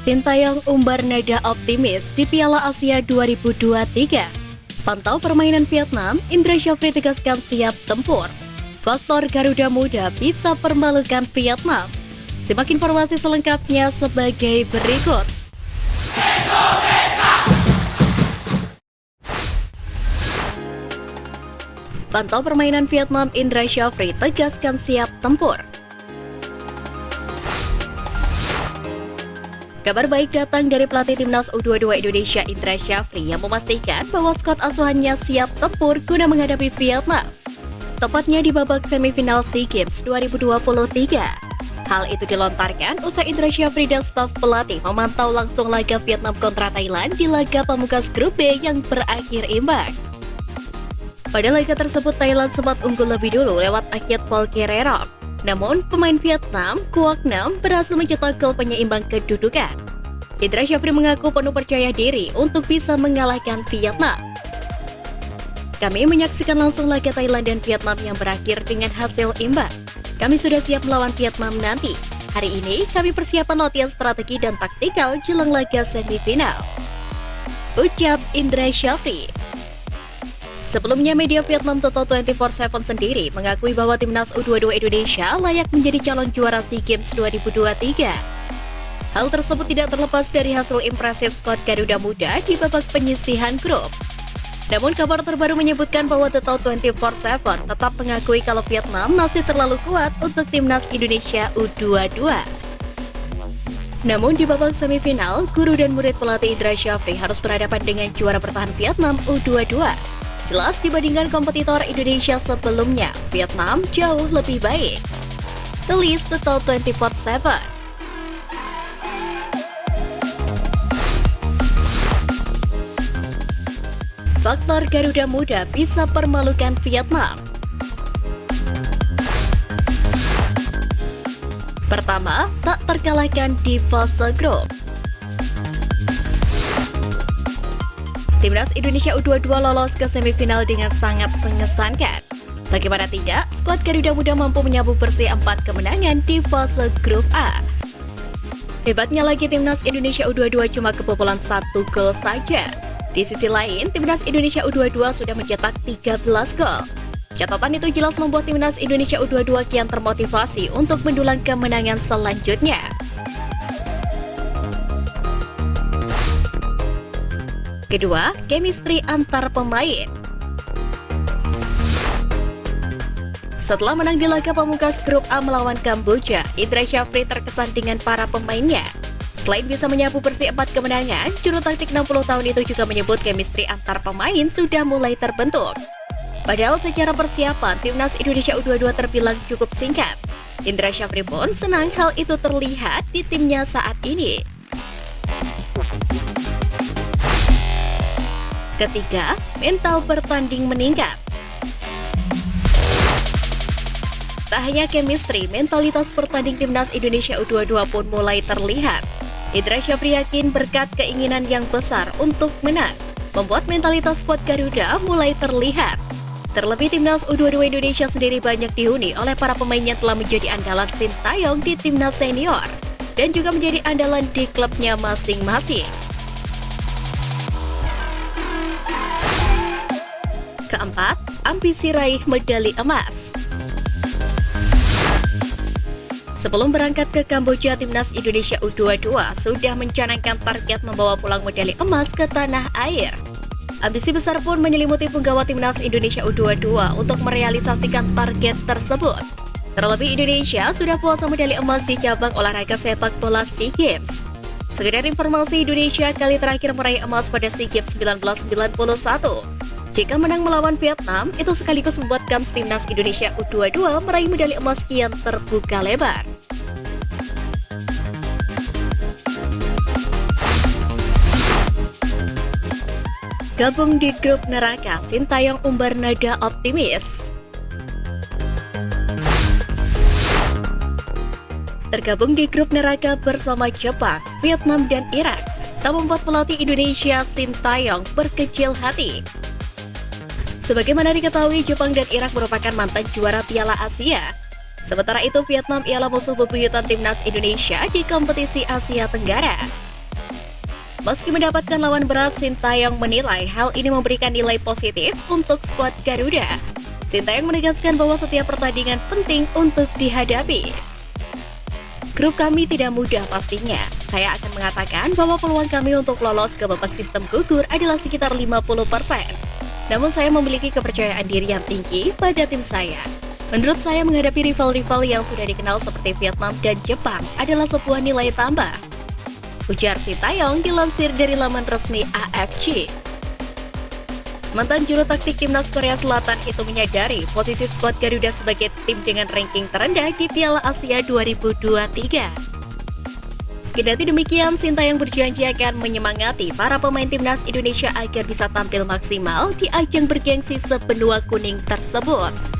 Sintayong umbar nada optimis di Piala Asia 2023. Pantau permainan Vietnam, Indra Syafri tegaskan siap tempur. Faktor Garuda Muda bisa permalukan Vietnam. Simak informasi selengkapnya sebagai berikut. Pantau permainan Vietnam, Indra Syafri tegaskan siap tempur. Kabar baik datang dari pelatih Timnas U22 Indonesia Indra Syafri yang memastikan bahwa skuad asuhannya siap tempur guna menghadapi Vietnam, tepatnya di babak semifinal SEA Games 2023. Hal itu dilontarkan usai Indra Syafri dan staf pelatih memantau langsung laga Vietnam kontra Thailand di laga pamungkas grup B yang berakhir imbang. Pada laga tersebut Thailand sempat unggul lebih dulu lewat Akiat Polkererok. Namun, pemain Vietnam, Quoc Nam, berhasil mencetak gol penyeimbang kedudukan. Indra Syafri mengaku penuh percaya diri untuk bisa mengalahkan Vietnam. Kami menyaksikan langsung laga Thailand dan Vietnam yang berakhir dengan hasil imbang. Kami sudah siap melawan Vietnam nanti. Hari ini, kami persiapan latihan strategi dan taktikal jelang laga semifinal. Ucap Indra Syafri. Sebelumnya, media Vietnam Total 24/7 sendiri mengakui bahwa Timnas U22 Indonesia layak menjadi calon juara SEA Games 2023. Hal tersebut tidak terlepas dari hasil impresif skuad Garuda Muda di babak penyisihan grup. Namun kabar terbaru menyebutkan bahwa Total 24/7 tetap mengakui kalau Vietnam masih terlalu kuat untuk Timnas Indonesia U22. Namun di babak semifinal, guru dan murid pelatih Indra Syafri harus berhadapan dengan juara bertahan Vietnam U22. Jelas dibandingkan kompetitor Indonesia sebelumnya, Vietnam jauh lebih baik. Tulis Total 24/7. Faktor Garuda Muda bisa permalukan Vietnam. Pertama, tak terkalahkan di fase grup. Timnas Indonesia U22 lolos ke semifinal dengan sangat mengesankan. Bagaimana tidak, skuad Garuda Muda mampu menyabu bersih 4 kemenangan di fase grup A. Hebatnya lagi Timnas Indonesia U22 cuma kebobolan 1 gol saja. Di sisi lain, Timnas Indonesia U22 sudah mencetak 13 gol. Catatan itu jelas membuat Timnas Indonesia U22 kian termotivasi untuk mendulang kemenangan selanjutnya. Kedua, chemistry antar pemain. Setelah menang di laga pamungkas grup A melawan Kamboja, Indra Syafri terkesan dengan para pemainnya. Selain bisa menyapu bersih 4 kemenangan, juru taktik 60 tahun itu juga menyebut chemistry antar pemain sudah mulai terbentuk. Padahal secara persiapan, Timnas Indonesia U22 terbilang cukup singkat. Indra Syafri pun senang hal itu terlihat di timnya saat ini. Ketiga, mental bertanding meningkat. Tak hanya chemistry, mentalitas bertanding Timnas Indonesia U22 pun mulai terlihat. Indra Syafri yakin berkat keinginan yang besar untuk menang, membuat mentalitas skuad Garuda mulai terlihat. Terlebih Timnas U22 Indonesia sendiri banyak dihuni oleh para pemain yang telah menjadi andalan Sintayong di Timnas senior, dan juga menjadi andalan di klubnya masing-masing. Keempat, ambisi raih medali emas. Sebelum berangkat ke Kamboja, Timnas Indonesia U22 sudah mencanangkan target membawa pulang medali emas ke tanah air. Ambisi besar pun menyelimuti punggawa Timnas Indonesia U22 untuk merealisasikan target tersebut. Terlebih Indonesia sudah puasa medali emas di cabang olahraga sepak bola SEA Games. Sekedar informasi, Indonesia kali terakhir meraih emas pada SEA Games 1991. Jika menang melawan Vietnam, itu sekaligus membuat kans Timnas Indonesia U22 meraih medali emas kian terbuka lebar. Gabung di grup neraka, Sintayong umbar nada optimis. Tergabung di grup neraka bersama Jepang, Vietnam, dan Irak tak membuat pelatih Indonesia Sintayong berkecil hati. Sebagaimana diketahui, Jepang dan Irak merupakan mantan juara Piala Asia. Sementara itu, Vietnam ialah musuh bebuyutan Timnas Indonesia di kompetisi Asia Tenggara. Meski mendapatkan lawan berat, Sintayong menilai hal ini memberikan nilai positif untuk skuad Garuda. Sintayong menegaskan bahwa setiap pertandingan penting untuk dihadapi. Grup kami tidak mudah pastinya. Saya akan mengatakan bahwa peluang kami untuk lolos ke babak sistem gugur adalah sekitar 50%. Namun saya memiliki kepercayaan diri yang tinggi pada tim saya. Menurut saya menghadapi rival-rival yang sudah dikenal seperti Vietnam dan Jepang adalah sebuah nilai tambah. Ujar Sintayong dilansir dari laman resmi AFC. Mantan juru taktik timnas Korea Selatan itu menyadari posisi skuad Garuda sebagai tim dengan ranking terendah di Piala Asia 2023. Kendati demikian, Sintayong berjanji akan menyemangati para pemain timnas Indonesia agar bisa tampil maksimal di ajang bergengsi sebenua kuning tersebut.